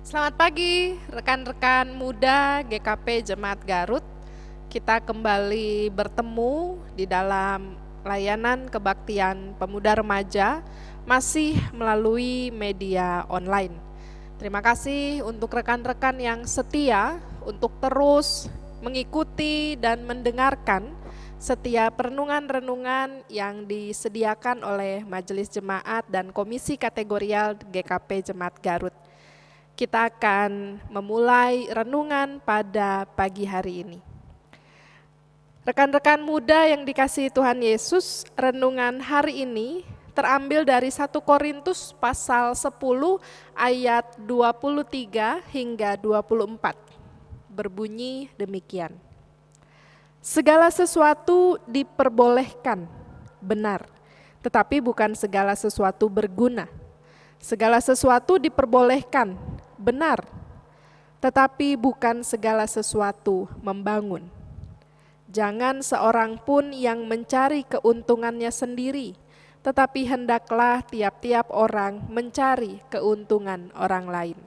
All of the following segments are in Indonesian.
Selamat pagi rekan-rekan muda GKP Jemaat Garut. Kita kembali bertemu di dalam layanan kebaktian pemuda remaja masih melalui media online. Terima kasih untuk rekan-rekan yang setia untuk terus mengikuti dan mendengarkan setiap renungan-renungan yang disediakan oleh Majelis Jemaat dan Komisi Kategorial GKP Jemaat Garut. Kita akan memulai renungan pada pagi hari ini. Rekan-rekan muda yang dikasihi Tuhan Yesus, renungan hari ini terambil dari 1 Korintus pasal 10 ayat 23 hingga 24. Berbunyi demikian. Segala sesuatu diperbolehkan, benar, tetapi bukan segala sesuatu berguna. Segala sesuatu diperbolehkan, benar, tetapi bukan segala sesuatu membangun. Jangan seorang pun yang mencari keuntungannya sendiri, tetapi hendaklah tiap-tiap orang mencari keuntungan orang lain.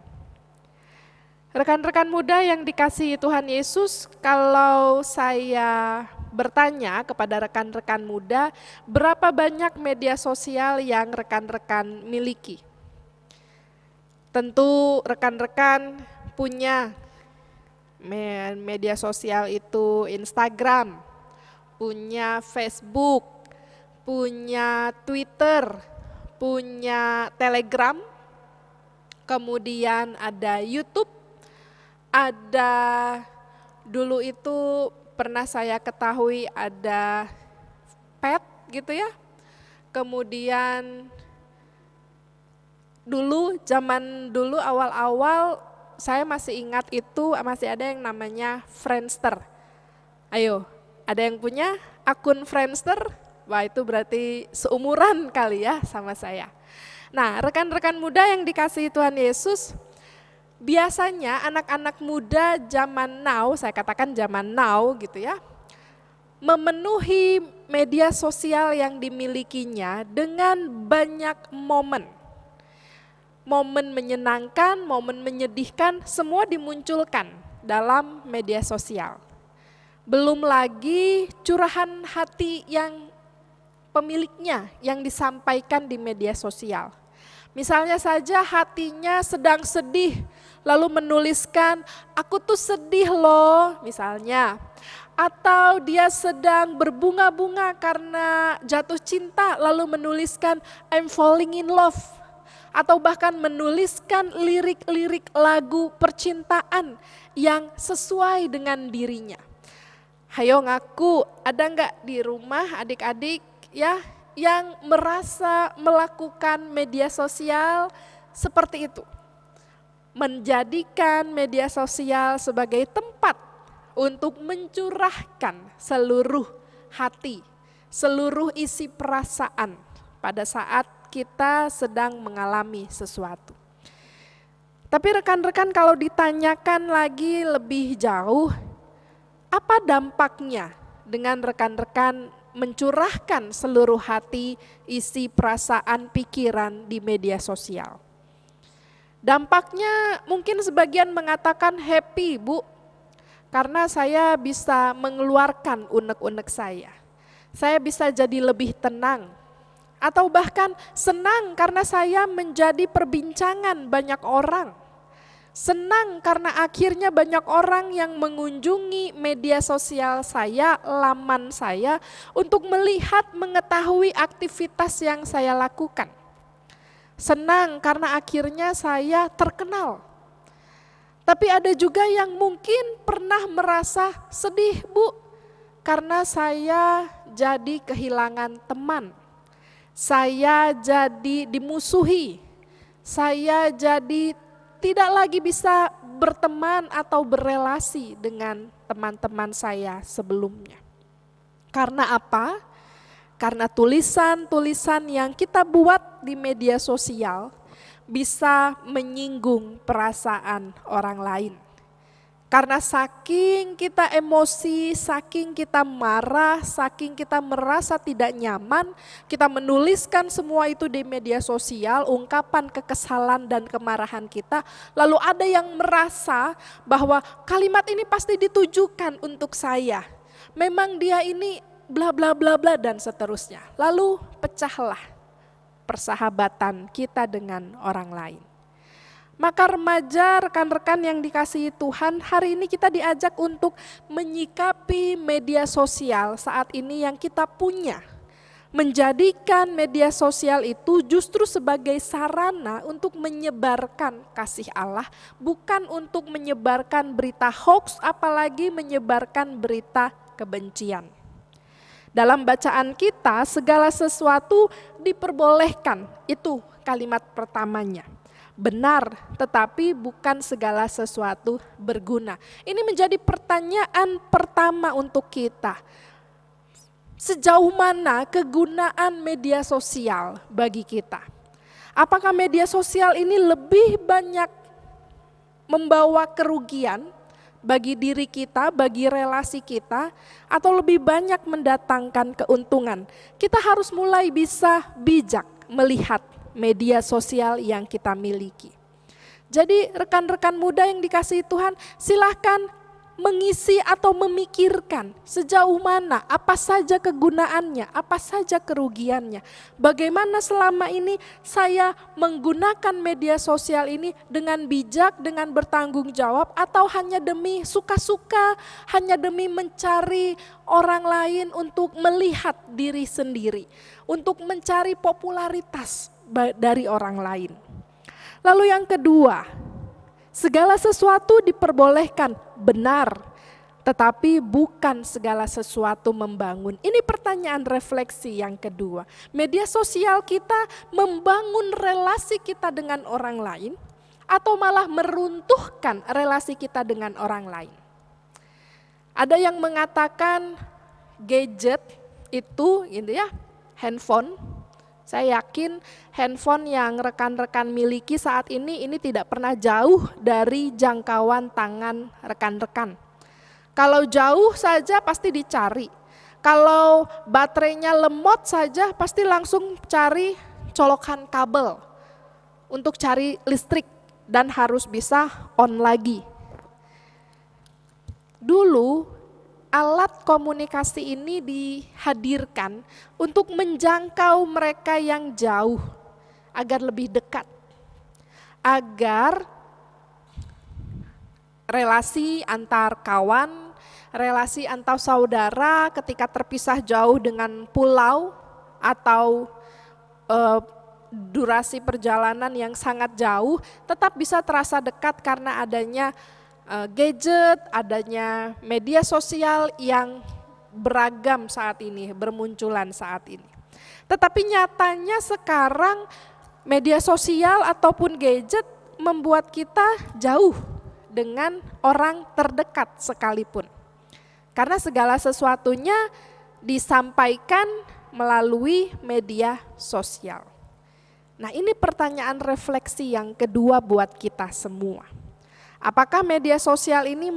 Rekan-rekan muda yang dikasihi Tuhan Yesus, kalau saya bertanya kepada rekan-rekan muda, berapa banyak media sosial yang rekan-rekan miliki? Tentu rekan-rekan punya media sosial itu Instagram, punya Facebook, punya Twitter, punya Telegram, kemudian ada YouTube, ada dulu itu pernah saya ketahui ada pet gitu ya, kemudian zaman dulu awal-awal saya masih ingat itu masih ada yang namanya Friendster. Ayo, ada yang punya akun Friendster? Wah, itu berarti seumuran kali ya sama saya. Nah, rekan-rekan muda yang dikasihi Tuhan Yesus, biasanya anak-anak muda zaman now, saya katakan zaman now gitu ya, memenuhi media sosial yang dimilikinya dengan banyak momen. Momen menyenangkan, momen menyedihkan, semua dimunculkan dalam media sosial. Belum lagi curahan hati yang pemiliknya yang disampaikan di media sosial. Misalnya saja hatinya sedang sedih, lalu menuliskan, "Aku tuh sedih loh," misalnya. Atau dia sedang berbunga-bunga karena jatuh cinta, lalu menuliskan, "I'm falling in love." Atau bahkan menuliskan lirik-lirik lagu percintaan yang sesuai dengan dirinya. Hayo ngaku, ada enggak di rumah adik-adik ya yang merasa melakukan media sosial seperti itu? Menjadikan media sosial sebagai tempat untuk mencurahkan seluruh hati, seluruh isi perasaan pada saat kita sedang mengalami sesuatu. Tapi rekan-rekan kalau ditanyakan lagi lebih jauh, apa dampaknya dengan rekan-rekan mencurahkan seluruh hati, isi perasaan, pikiran di media sosial? Dampaknya mungkin sebagian mengatakan happy, Bu, karena saya bisa mengeluarkan unek-unek saya. Saya bisa jadi lebih tenang. Atau bahkan senang karena saya menjadi perbincangan banyak orang. Senang karena akhirnya banyak orang yang mengunjungi media sosial saya, laman saya, untuk melihat, mengetahui aktivitas yang saya lakukan. Senang karena akhirnya saya terkenal. Tapi ada juga yang mungkin pernah merasa sedih, Bu, karena saya jadi kehilangan teman. Saya jadi dimusuhi, saya jadi tidak lagi bisa berteman atau berelasi dengan teman-teman saya sebelumnya. Karena apa? Karena tulisan-tulisan yang kita buat di media sosial bisa menyinggung perasaan orang lain. Karena saking kita emosi, saking kita marah, saking kita merasa tidak nyaman, kita menuliskan semua itu di media sosial, ungkapan kekesalan dan kemarahan kita. Lalu ada yang merasa bahwa kalimat ini pasti ditujukan untuk saya. Memang dia ini bla bla bla bla dan seterusnya. Lalu pecahlah persahabatan kita dengan orang lain. Maka remaja, rekan-rekan yang dikasihi Tuhan, hari ini kita diajak untuk menyikapi media sosial saat ini yang kita punya. Menjadikan media sosial itu justru sebagai sarana untuk menyebarkan kasih Allah, bukan untuk menyebarkan berita hoax, apalagi menyebarkan berita kebencian. Dalam bacaan kita, segala sesuatu diperbolehkan, itu kalimat pertamanya. Benar, tetapi bukan segala sesuatu berguna. Ini menjadi pertanyaan pertama untuk kita. Sejauh mana kegunaan media sosial bagi kita? Apakah media sosial ini lebih banyak membawa kerugian bagi diri kita, bagi relasi kita, atau lebih banyak mendatangkan keuntungan? Kita harus mulai bisa bijak melihat media sosial yang kita miliki. Jadi rekan-rekan muda yang dikasihi Tuhan, silahkan mengisi atau memikirkan sejauh mana, apa saja kegunaannya, apa saja kerugiannya. Bagaimana selama ini saya menggunakan media sosial ini dengan bijak, dengan bertanggung jawab, atau hanya demi suka-suka, hanya demi mencari orang lain untuk melihat diri sendiri, untuk mencari popularitas dari orang lain. Lalu yang kedua, segala sesuatu diperbolehkan, benar, tetapi bukan segala sesuatu membangun. Ini pertanyaan refleksi yang kedua. Media sosial kita membangun relasi kita dengan orang lain atau malah meruntuhkan relasi kita dengan orang lain. Ada yang mengatakan gadget itu gitu ya, handphone. Saya yakin handphone yang rekan-rekan miliki saat ini tidak pernah jauh dari jangkauan tangan rekan-rekan. Kalau jauh saja pasti dicari. Kalau baterainya lemot saja pasti langsung cari colokan kabel untuk cari listrik dan harus bisa on lagi. Dulu alat komunikasi ini dihadirkan untuk menjangkau mereka yang jauh agar lebih dekat. Agar relasi antar kawan, relasi antar saudara ketika terpisah jauh dengan pulau atau durasi perjalanan yang sangat jauh tetap bisa terasa dekat karena adanya gadget, adanya media sosial yang beragam saat ini, bermunculan saat ini. Tetapi nyatanya sekarang media sosial ataupun gadget membuat kita jauh dengan orang terdekat sekalipun. Karena segala sesuatunya disampaikan melalui media sosial. Nah, ini pertanyaan refleksi yang kedua buat kita semua. Apakah media sosial ini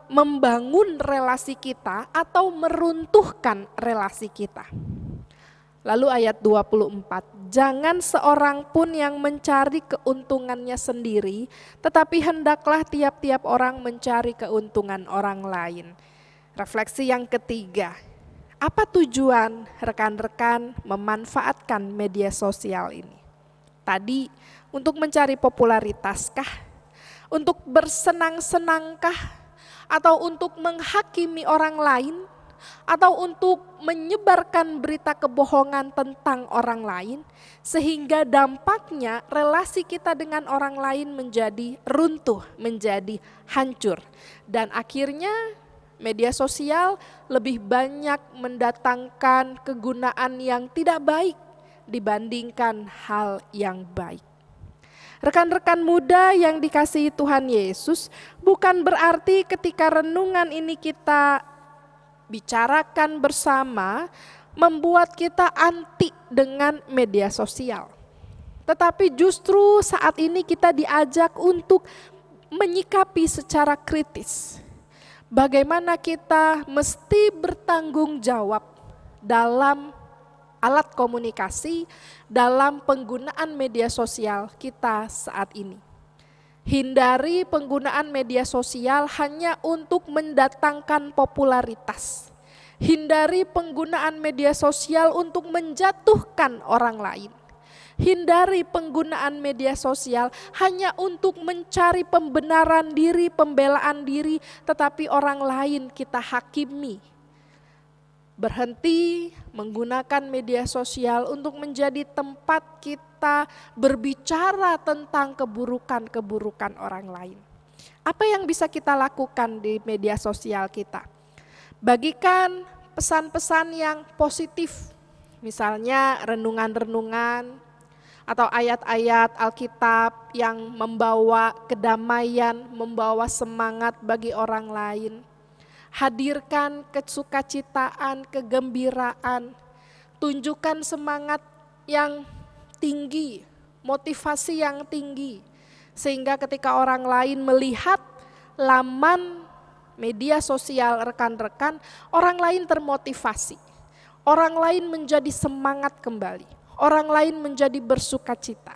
membangun relasi kita atau meruntuhkan relasi kita? Lalu ayat 24, jangan seorang pun yang mencari keuntungannya sendiri, tetapi hendaklah tiap-tiap orang mencari keuntungan orang lain. Refleksi yang ketiga, apa tujuan rekan-rekan memanfaatkan media sosial ini? Tadi untuk mencari popularitas-kah? Untuk bersenang-senangkah, atau untuk menghakimi orang lain, atau untuk menyebarkan berita kebohongan tentang orang lain, sehingga dampaknya relasi kita dengan orang lain menjadi runtuh, menjadi hancur. Dan akhirnya media sosial lebih banyak mendatangkan kegunaan yang tidak baik dibandingkan hal yang baik. Rekan-rekan muda yang dikasihi Tuhan Yesus, bukan berarti ketika renungan ini kita bicarakan bersama membuat kita anti dengan media sosial. Tetapi justru saat ini kita diajak untuk menyikapi secara kritis. Bagaimana kita mesti bertanggung jawab dalam alat komunikasi, dalam penggunaan media sosial kita saat ini. Hindari penggunaan media sosial hanya untuk mendatangkan popularitas. Hindari penggunaan media sosial untuk menjatuhkan orang lain. Hindari penggunaan media sosial hanya untuk mencari pembenaran diri, pembelaan diri, tetapi orang lain kita hakimi. Berhenti menggunakan media sosial untuk menjadi tempat kita berbicara tentang keburukan-keburukan orang lain. Apa yang bisa kita lakukan di media sosial kita? Bagikan pesan-pesan yang positif, misalnya renungan-renungan, atau ayat-ayat Alkitab yang membawa kedamaian, membawa semangat bagi orang lain. Hadirkan kesukacitaan, kegembiraan, tunjukkan semangat yang tinggi, motivasi yang tinggi. Sehingga ketika orang lain melihat laman media sosial rekan-rekan, orang lain termotivasi. Orang lain menjadi semangat kembali. Orang lain menjadi bersukacita.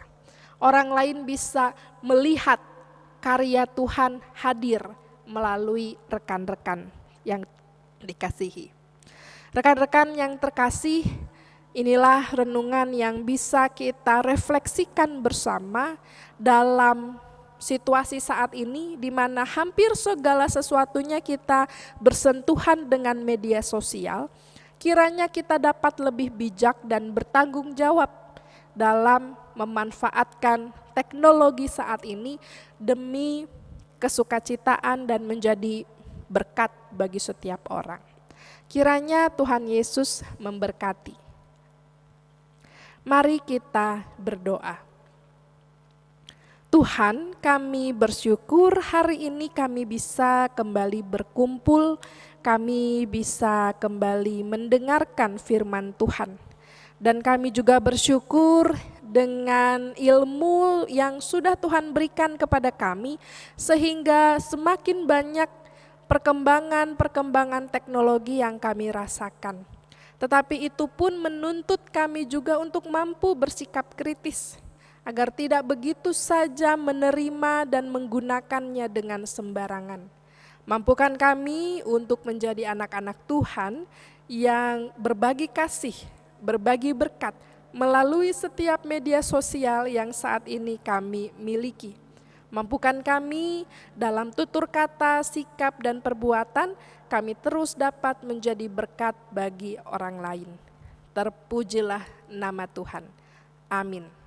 Orang lain bisa melihat karya Tuhan hadir melalui rekan-rekan yang dikasihi. Rekan-rekan yang terkasih, inilah renungan yang bisa kita refleksikan bersama dalam situasi saat ini, di mana hampir segala sesuatunya kita bersentuhan dengan media sosial. Kiranya kita dapat lebih bijak dan bertanggung jawab dalam memanfaatkan teknologi saat ini demi kesukacitaan dan menjadi berkat bagi setiap orang. Kiranya Tuhan Yesus memberkati. Mari kita berdoa. Tuhan, kami bersyukur hari ini kami bisa kembali berkumpul, kami bisa kembali mendengarkan firman Tuhan. Dan kami juga bersyukur dengan ilmu yang sudah Tuhan berikan kepada kami, sehingga semakin banyak perkembangan teknologi yang kami rasakan. Tetapi itu pun menuntut kami juga untuk mampu bersikap kritis, agar tidak begitu saja menerima dan menggunakannya dengan sembarangan. Mampukan kami untuk menjadi anak-anak Tuhan yang berbagi kasih, berbagi berkat melalui setiap media sosial yang saat ini kami miliki. Mampukan kami dalam tutur kata, sikap, dan perbuatan, kami terus dapat menjadi berkat bagi orang lain. Terpujilah nama Tuhan. Amin.